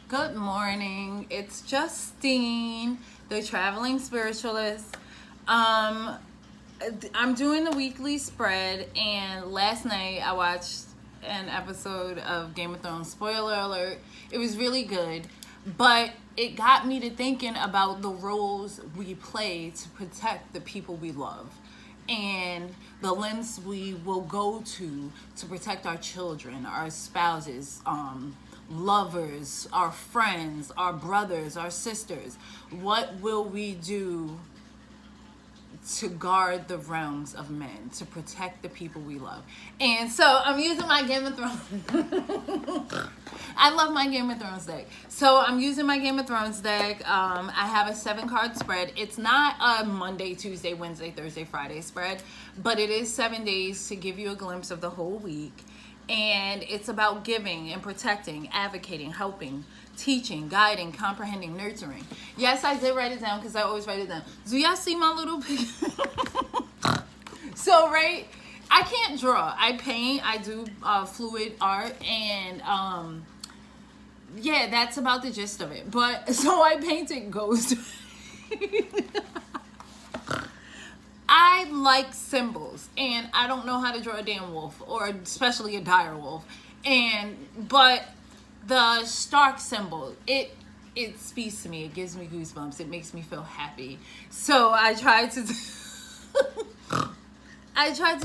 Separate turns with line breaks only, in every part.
Good morning. It's Justine, the traveling spiritualist. I'm doing the weekly spread, and last night I watched an episode of Game of Thrones. Spoiler alert. It was really good, but it got me to thinking about the roles we play to protect the people we love, and the lengths we will go to protect our children, our spouses, lovers, our friends, our brothers, our sisters. What will we do to guard the realms of men, to protect the people we love? And so I'm using my Game of Thrones. I love my Game of Thrones deck. So I'm using my Game of Thrones deck. I have a 7-card spread. It's not a Monday, Tuesday, Wednesday, Thursday, Friday spread, but it is 7 days to give you a glimpse of the whole week. And it's about giving and protecting, advocating, helping, teaching, guiding, comprehending, nurturing. Yes, I did write it down because I always write it down. Do y'all see my little picture? So, right, I can't draw. I paint. I do fluid art. And, yeah, that's about the gist of it. But, so I painted ghosts. I like symbols, and I don't know how to draw a damn wolf, or especially a dire wolf. But the Stark symbol, it speaks to me. It gives me goosebumps. It makes me feel happy. So I tried to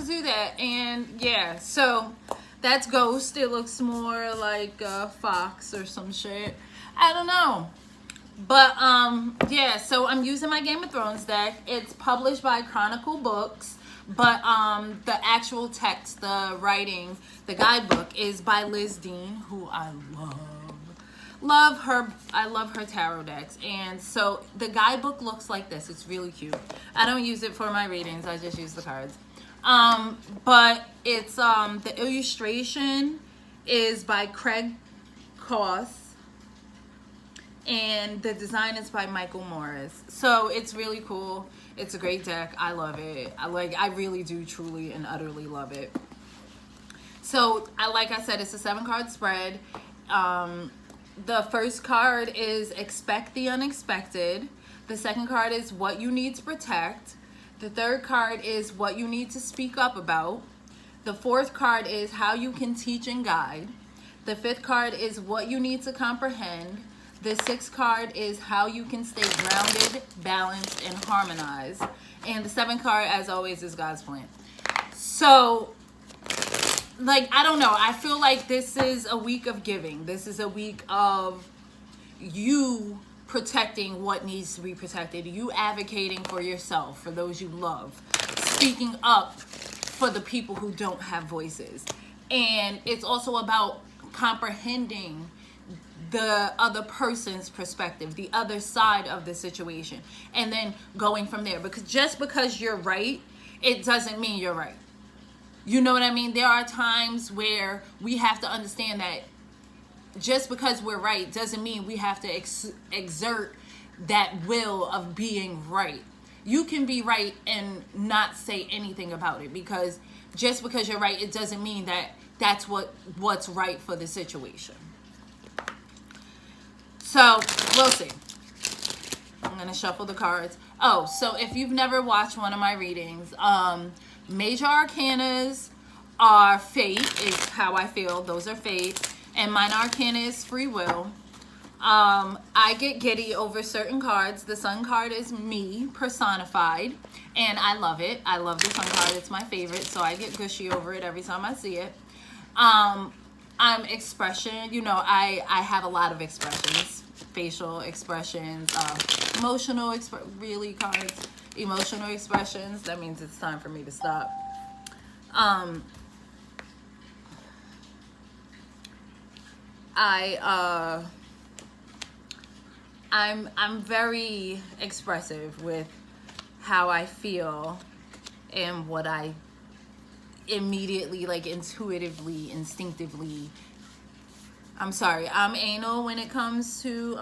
do that, and yeah. So that's Ghost. It looks more like a fox or some shit. I don't know. But, yeah, so I'm using my Game of Thrones deck. It's published by Chronicle books, but, the actual text, the writing, the guidebook is by Liz Dean, who I love her. I love her tarot decks. And so the guidebook looks like this. It's really cute. I don't use it for my readings. I just use the cards. But it's, the illustration is by Craig Koss. And the design is by Michael Morris. So it's really cool. It's a great deck. I love it. I really do truly and utterly love it. So like I said, it's a 7-card spread. The first card is Expect the Unexpected. The second card is What You Need to Protect. The third card is What You Need to Speak Up About. The fourth card is How You Can Teach and Guide. The fifth card is What You Need to Comprehend. The 6th card is How You Can Stay Grounded, Balanced, and Harmonized. And the 7th card, as always, is God's Plan. So, I don't know. I feel like this is a week of giving. This is a week of you protecting what needs to be protected. You advocating for yourself, for those you love. Speaking up for the people who don't have voices. And it's also about comprehending the other person's perspective, the other side of the situation, and then going from there. Because just because you're right, it doesn't mean you're right. You know what I mean? There are times where we have to understand that just because we're right doesn't mean we have to exert that will of being right. You can be right and not say anything about it, because just because you're right, it doesn't mean that that's what's right for the situation. So, we'll see. I'm going to shuffle the cards. Oh, so if you've never watched one of my readings, Major Arcanas are fate, is how I feel. Those are fate. And Minor Arcana is free will. I get giddy over certain cards. The Sun card is me personified, and I love it. I love the Sun card. It's my favorite, so I get gushy over it every time I see it. I'm expression. You know, I have a lot of expressions. Facial expressions, emotional cards, emotional expressions. That means it's time for me to stop. I'm very expressive with how I feel and what I immediately, intuitively, instinctively. I'm sorry, I'm anal when it comes to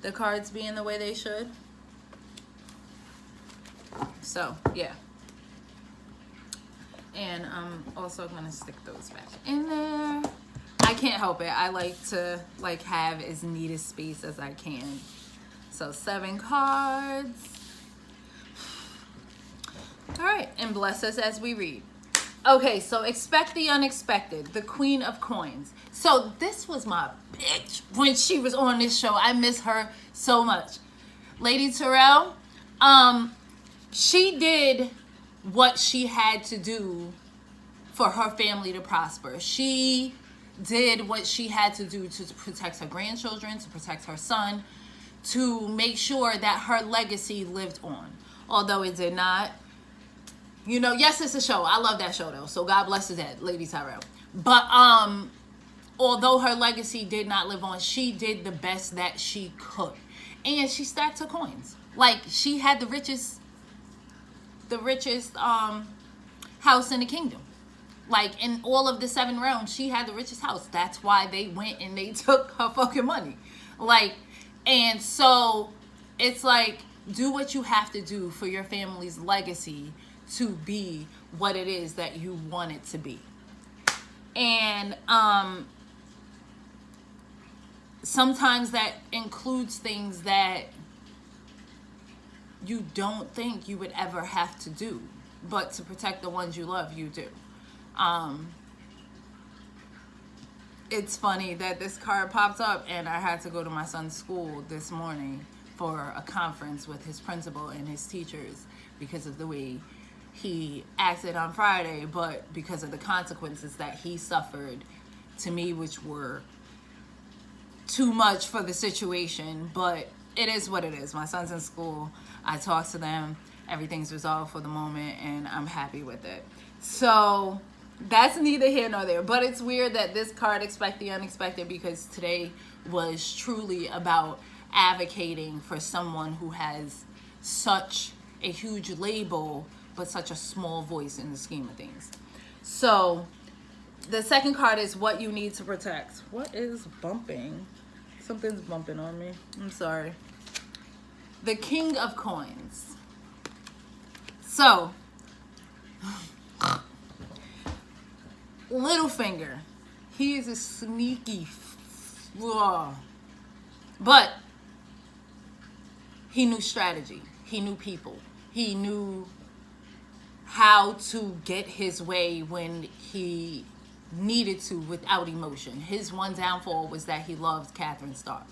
the cards being the way they should. So, yeah. And I'm also going to stick those back in there. I can't help it. I like to like have as neat a space as I can. So 7 cards. All right, and bless us as we read. Okay, so expect the unexpected, the Queen of Coins. So this was my bitch when she was on this show. I miss her so much. Lady Terrell, she did what she had to do for her family to prosper. She did what she had to do to protect her grandchildren, to protect her son, to make sure that her legacy lived on. Although it did not. You know, yes, it's a show. I love that show, though. So God bless his head, Lady Tyrell. But although her legacy did not live on, she did the best that she could. And she stacked her coins. Like, she had the richest house in the kingdom. Like, in all of the 7 realms, she had the richest house. That's why they went and they took her fucking money. Like, and so it's like, do what you have to do for your family's legacy to be what it is that you want it to be. And sometimes that includes things that you don't think you would ever have to do, but to protect the ones you love, you do. It's funny that this card popped up, and I had to go to my son's school this morning for a conference with his principal and his teachers because of the way he acted on Friday, but because of the consequences that he suffered to me, which were too much for the situation. But it is what it is. My son's in school. I talked to them. Everything's resolved for the moment, and I'm happy with it. So that's neither here nor there. But it's weird that this card, expect the unexpected, because today was truly about advocating for someone who has such a huge label but such a small voice in the scheme of things. So the second card is what you need to protect. What is bumping? Something's bumping on me. I'm sorry. The King of Coins. So Littlefinger, he is a sneaky but he knew strategy. He knew people. He knew how to get his way when he needed to without emotion. His one downfall was that he loved Catherine Stark,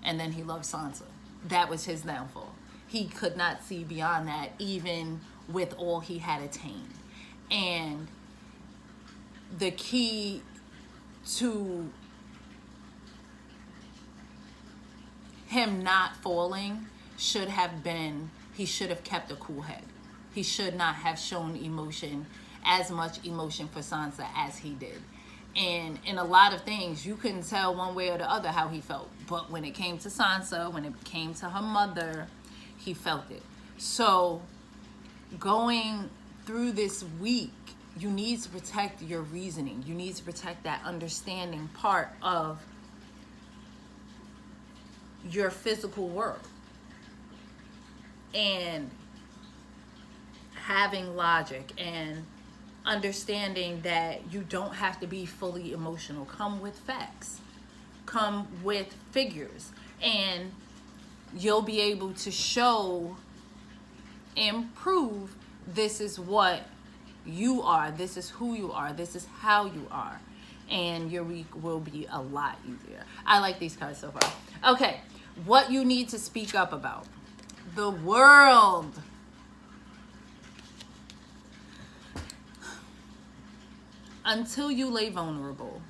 and then he loved Sansa. That was his downfall. He could not see beyond that, even with all he had attained. And the key to him not falling should have been, he should have kept a cool head. He should not have shown emotion, as much emotion for Sansa as he did. And in a lot of things, you couldn't tell one way or the other how he felt. But when it came to Sansa, when it came to her mother, he felt it. So going through this week, you need to protect your reasoning. You need to protect that understanding part of your physical world. And having logic and understanding that you don't have to be fully emotional. Come with facts. Come with figures. And you'll be able to show and prove this is what you are. This is who you are. This is how you are. And your week will be a lot easier. I like these cards so far. Okay. What you need to speak up about. The world. Until you lay vulnerable,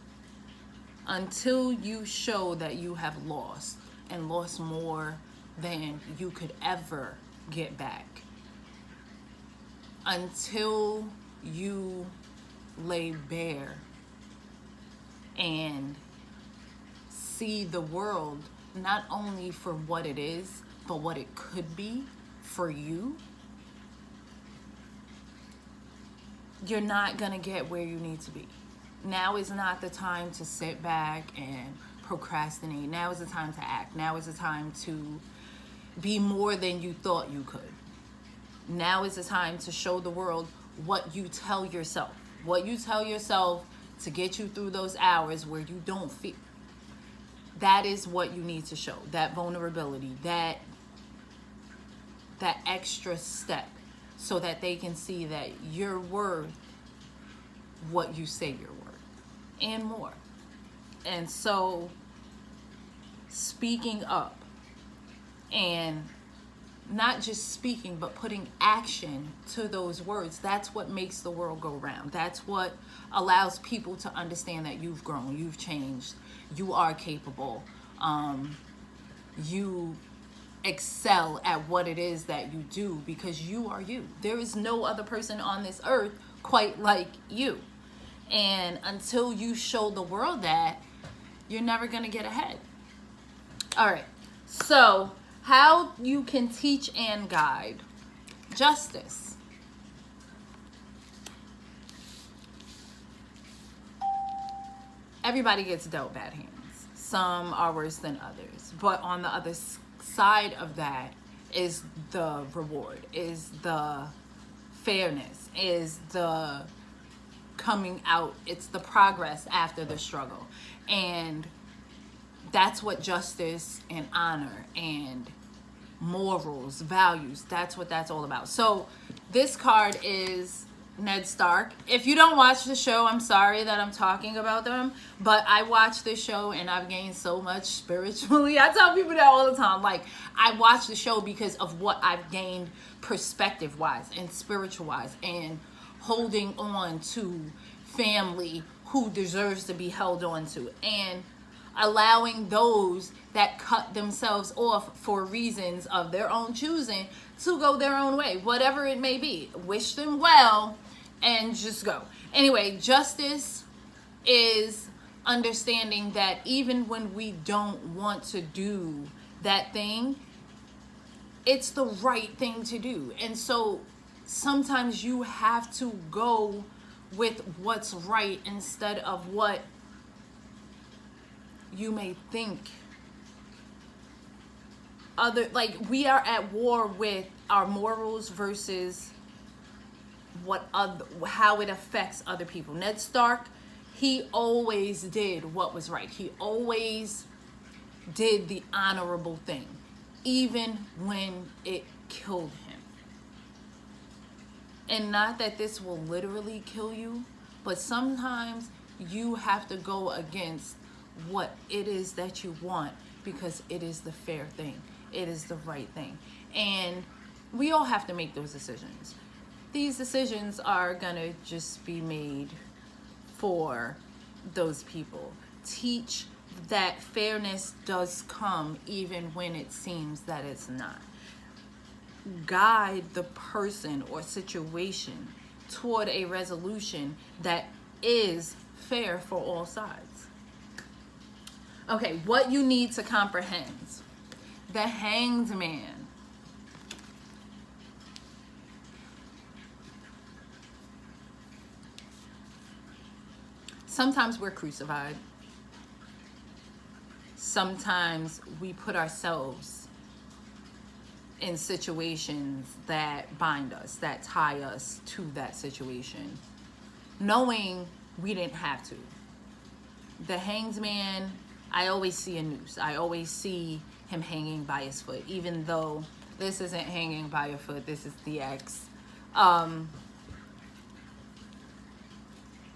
until you show that you have lost and lost more than you could ever get back, until you lay bare and see the world not only for what it is, but what it could be for you, you're not gonna get where you need to be. Now is not the time to sit back and procrastinate. Now is the time to act. Now is the time to be more than you thought you could. Now is the time to show the world what you tell yourself. What you tell yourself to get you through those hours where you don't feel. That is what you need to show. That vulnerability, that extra step, so that they can see that you're worth what you say you're worth and more. And so speaking up, and not just speaking, but putting action to those words, that's what makes the world go round. That's what allows people to understand that you've grown, you've changed, you are capable, you excel at what it is that you do, because you are you. There is no other person on this earth quite like you. And until you show the world that, you're never going to get ahead. All right. So how you can teach and guide justice. Everybody gets dealt bad hands. Some are worse than others. But on the other side of that is the reward, is the fairness, is the coming out. It's the progress after the struggle. And that's what justice and honor and morals, values, that's what that's all about. So this card is Ned Stark. If you don't watch the show, I'm sorry that I'm talking about them, but I watch this show and I've gained so much spiritually. I tell people that all the time. Like, I watch the show because of what I've gained perspective wise and spiritual wise, and holding on to family who deserves to be held on to, and allowing those that cut themselves off for reasons of their own choosing to go their own way, whatever it may be. Wish them well and just go. Anyway, justice is understanding that even when we don't want to do that thing, it's the right thing to do. And so sometimes you have to go with what's right instead of what you may think. We are at war with our morals versus how it affects other people. Ned Stark, he always did what was right. He always did the honorable thing, even when it killed him. And not that this will literally kill you, but sometimes you have to go against what it is that you want, because it is the fair thing. It is the right thing. And we all have to make those decisions. These decisions are gonna just be made for those people. Teach that fairness does come even when it seems that it's not. Guide the person or situation toward a resolution that is fair for all sides. Okay, what you need to comprehend. The Hanged Man. Sometimes we're crucified. Sometimes we put ourselves in situations that bind us, that tie us to that situation, knowing we didn't have to. The Hanged Man, I always see a noose. I always see him hanging by his foot, even though this isn't hanging by a foot. This is the X.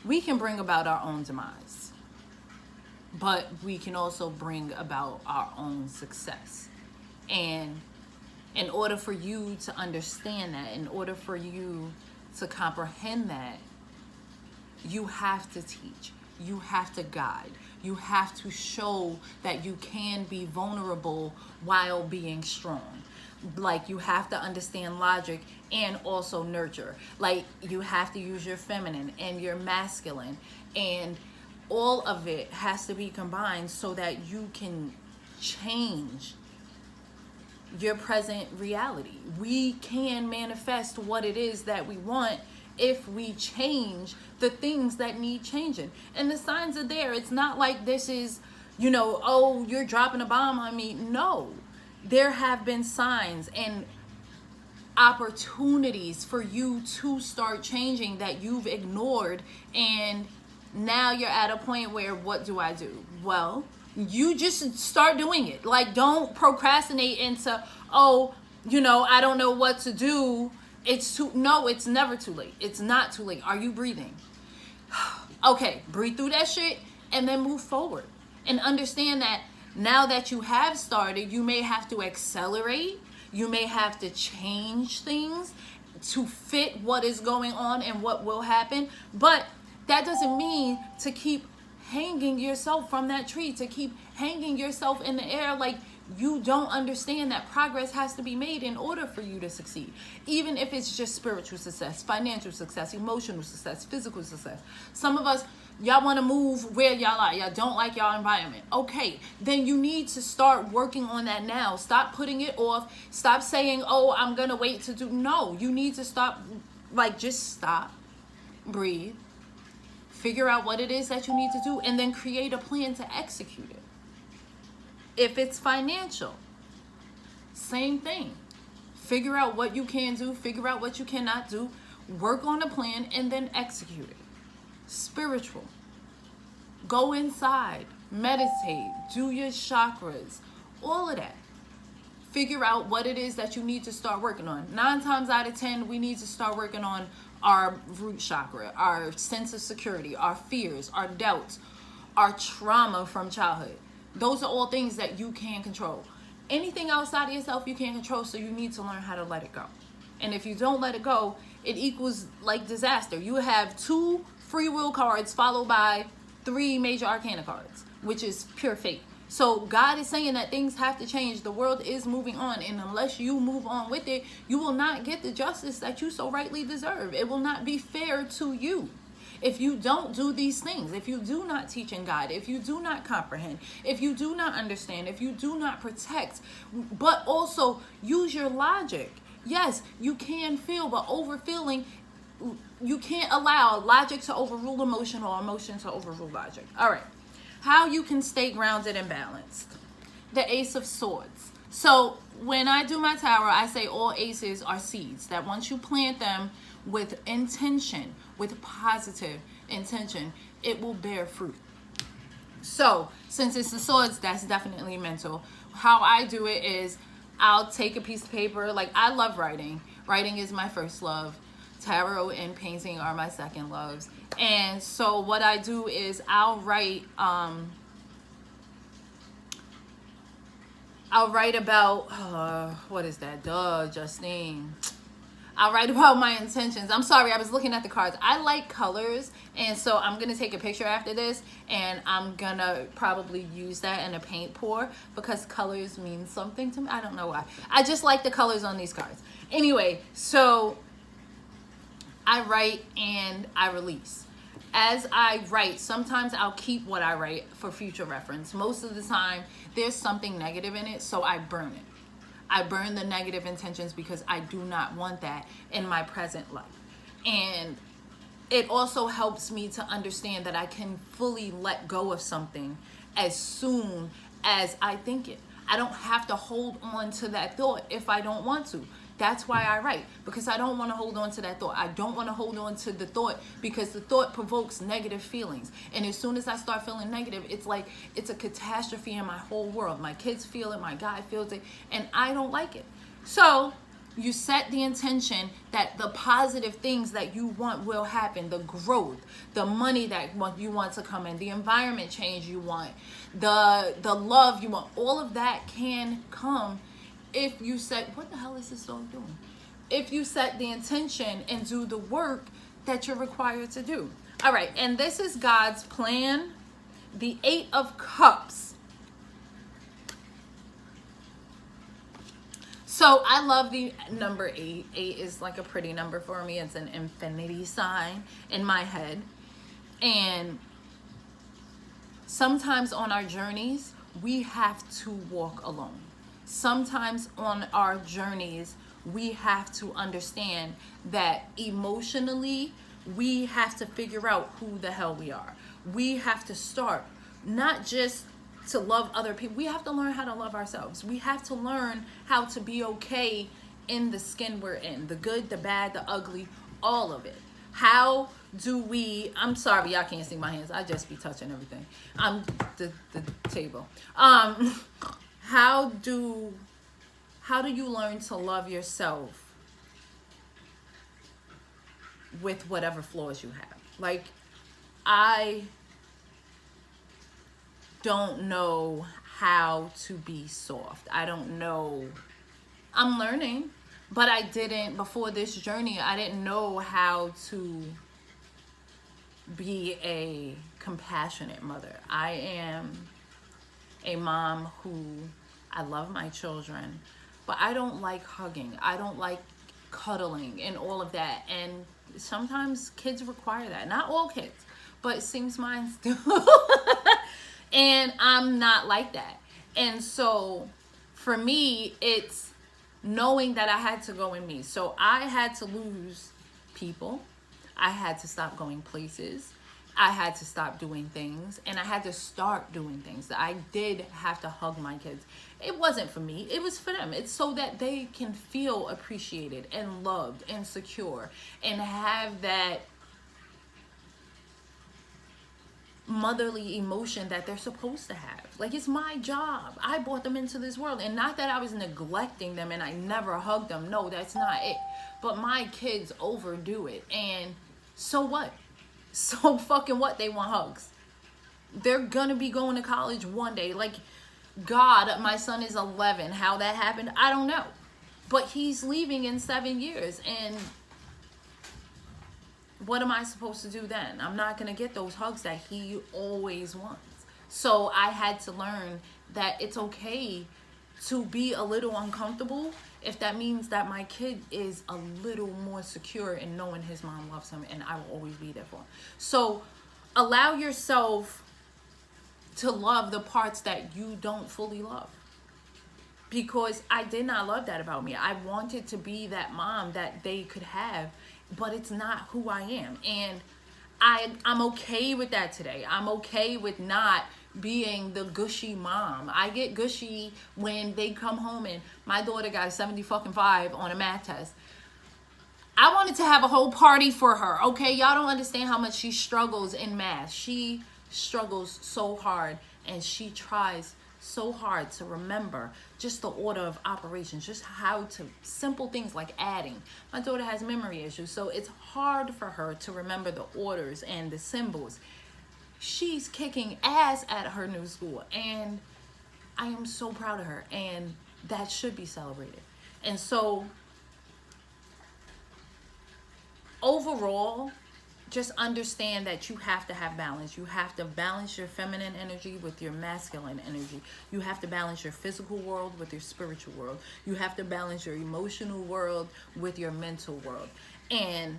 We can bring about our own demise, but we can also bring about our own success. And in order for you to understand that, in order for you to comprehend that, you have to teach. You have to guide. You have to show that you can be vulnerable while being strong. Like, you have to understand logic and also nurture. Like, you have to use your feminine and your masculine, and all of it has to be combined so that you can change your present reality. We can manifest what it is that we want if we change the things that need changing. And the signs are there. It's not like this is, oh, you're dropping a bomb on me. No, there have been signs and opportunities for you to start changing that you've ignored, and Now you're at a point where, what do I do? Well, you just start doing it. Like, don't procrastinate into, oh, I don't know what to do. No, it's never too late. It's not too late. Are you breathing? Okay, breathe through that shit and then move forward. And understand that now that you have started, you may have to accelerate. You may have to change things to fit what is going on and what will happen. But that doesn't mean to keep hanging yourself from that tree, to keep hanging yourself in the air like you don't understand that progress has to be made in order for you to succeed. Even if it's just spiritual success, financial success, emotional success, physical success. Some of us, y'all want to move where y'all are. Y'all don't like y'all environment. Okay, then you need to start working on that now. Stop putting it off. Stop saying, oh, I'm going to wait to do. No, you need to stop. Just stop, breathe, figure out what it is that you need to do, and then create a plan to execute it. If it's financial, same thing. Figure out what you can do, figure out what you cannot do, work on a plan, and then execute it. Spiritual. Go inside, meditate, do your chakras, all of that. Figure out what it is that you need to start working on. 9 times out of 10, we need to start working on our root chakra, our sense of security, our fears, our doubts, our trauma from childhood. Those are all things that you can control. Anything outside of yourself you can't control, so you need to learn how to let it go. And if you don't let it go, it equals like disaster. You have 2 free will cards followed by 3 major arcana cards, which is pure fate. So God is saying that things have to change. The world is moving on, and unless you move on with it, you will not get the justice that you so rightly deserve. It will not be fair to you. If you don't do these things, if you do not teach and guide, if you do not comprehend, if you do not understand, if you do not protect, but also use your logic. Yes, you can feel, but overfeeling, you can't allow logic to overrule emotion or emotion to overrule logic. All right. How you can stay grounded and balanced. The Ace of Swords. So when I do my tarot, I say all aces are seeds, that once you plant them with intention, with positive intention, it will bear fruit. So since it's the swords, that's definitely mental. How I do it is I'll take a piece of paper. Like, I love writing. Writing is my first love. Tarot and painting are my second loves. And so what I do is I'll write about what is that? Justine. I'll write about my intentions. I'm sorry, I was looking at the cards. I like colors, and so I'm going to take a picture after this, and I'm going to probably use that in a paint pour because colors mean something to me. I don't know why. I just like the colors on these cards. Anyway, so I write and I release. As I write, sometimes I'll keep what I write for future reference. Most of the time, there's something negative in it, so I burn it. I burn the negative intentions because I do not want that in my present life. And it also helps me to understand that I can fully let go of something as soon as I think it. I don't have to hold on to that thought if I don't want to. That's why I write, because I don't want to hold on to that thought. I don't want to hold on to the thought because the thought provokes negative feelings. And as soon as I start feeling negative, it's like it's a catastrophe in my whole world. My kids feel it, my guy feels it, and I don't like it. So you set the intention that the positive things that you want will happen, the growth, the money that you want to come in, the environment change you want, the love you want, all of that can come if you set, what the hell is this song doing? If you set the intention and do the work that you're required to do. All right, and this is God's plan. The 8 of Cups. So I love the number 8. 8 is like a pretty number for me. It's an infinity sign in my head. And sometimes on our journeys, we have to walk alone. Sometimes on our journeys, we have to understand that emotionally, we have to figure out who the hell we are. We have to start not just to love other people. We have to learn how to love ourselves. We have to learn how to be okay in the skin we're in. The good, the bad, the ugly, all of it. How do we, I'm sorry, y'all can't see my hands. I just be touching everything. The table. How do you learn to love yourself with whatever flaws you have? Like, I don't know how to be soft. I don't know. I'm learning, but I didn't, before this journey, I didn't know how to be a compassionate mother. I am a mom who, I love my children, but I don't like hugging. I don't like cuddling and all of that. And sometimes kids require that. Not all kids, but it seems mine do. And I'm not like that. And so for me, it's knowing that I had to go in me. So I had to lose people. I had to stop going places. I had to stop doing things, and I had to start doing things. I did have to hug my kids. It wasn't for me. It was for them. It's so that they can feel appreciated and loved and secure and have that motherly emotion that they're supposed to have. Like, it's my job. I brought them into this world, and not that I was neglecting them and I never hugged them. No, that's not it. But my kids overdo it, and so what? So fucking what? They want hugs. They're gonna be going to college one day. Like, God, my son is 11. How that happened, I don't know. But he's leaving in 7 years, and what am I supposed to do then? I'm not gonna get those hugs that he always wants. So I had to learn that it's okay to be a little uncomfortable if that means that my kid is a little more secure in knowing his mom loves him and I will always be there for him. So allow yourself to love the parts that you don't fully love. Because I did not love that about me. I wanted to be that mom that they could have, but it's not who I am. And I'm okay with that today. I'm okay with not being the gushy mom. I get gushy when they come home and my daughter got 75 on a math test. I wanted to have a whole party for her. Okay, y'all don't understand how much she struggles in math. She struggles so hard, and she tries so hard to remember just the order of operations, just how to, simple things like adding. My daughter has memory issues, so it's hard for her to remember the orders and the symbols. She's kicking ass at her new school, and I am so proud of her, and that should be celebrated. And so overall, just understand that you have to have balance. You have to balance your feminine energy with your masculine energy. You have to balance your physical world with your spiritual world. You have to balance your emotional world with your mental world. And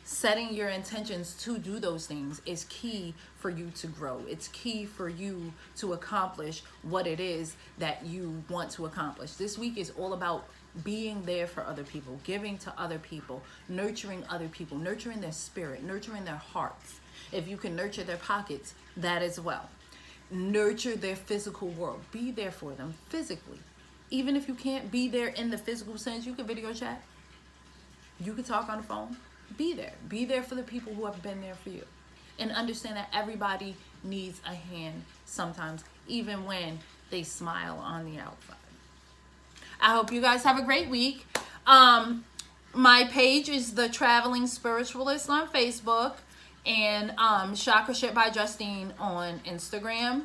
setting your intentions to do those things is key for you to grow. It's key for you to accomplish what it is that you want to accomplish. This week is all about being there for other people, giving to other people, nurturing other people, nurturing their spirit, nurturing their hearts. If you can nurture their pockets, that as well. Nurture their physical world. Be there for them physically. Even if you can't be there in the physical sense, you can video chat. You can talk on the phone. Be there. Be there for the people who have been there for you. And understand that everybody needs a hand sometimes, even when they smile on the outside. I hope you guys have a great week. My page is The Traveling Spiritualist on Facebook, and Chakra Shit by Justine on Instagram.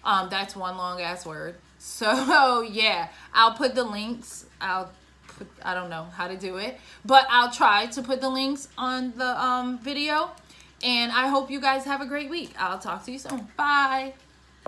That's one long ass word. So yeah, I'll put the links. I don't know how to do it, but I'll try to put the links on the video. And I hope you guys have a great week. I'll talk to you soon. Bye.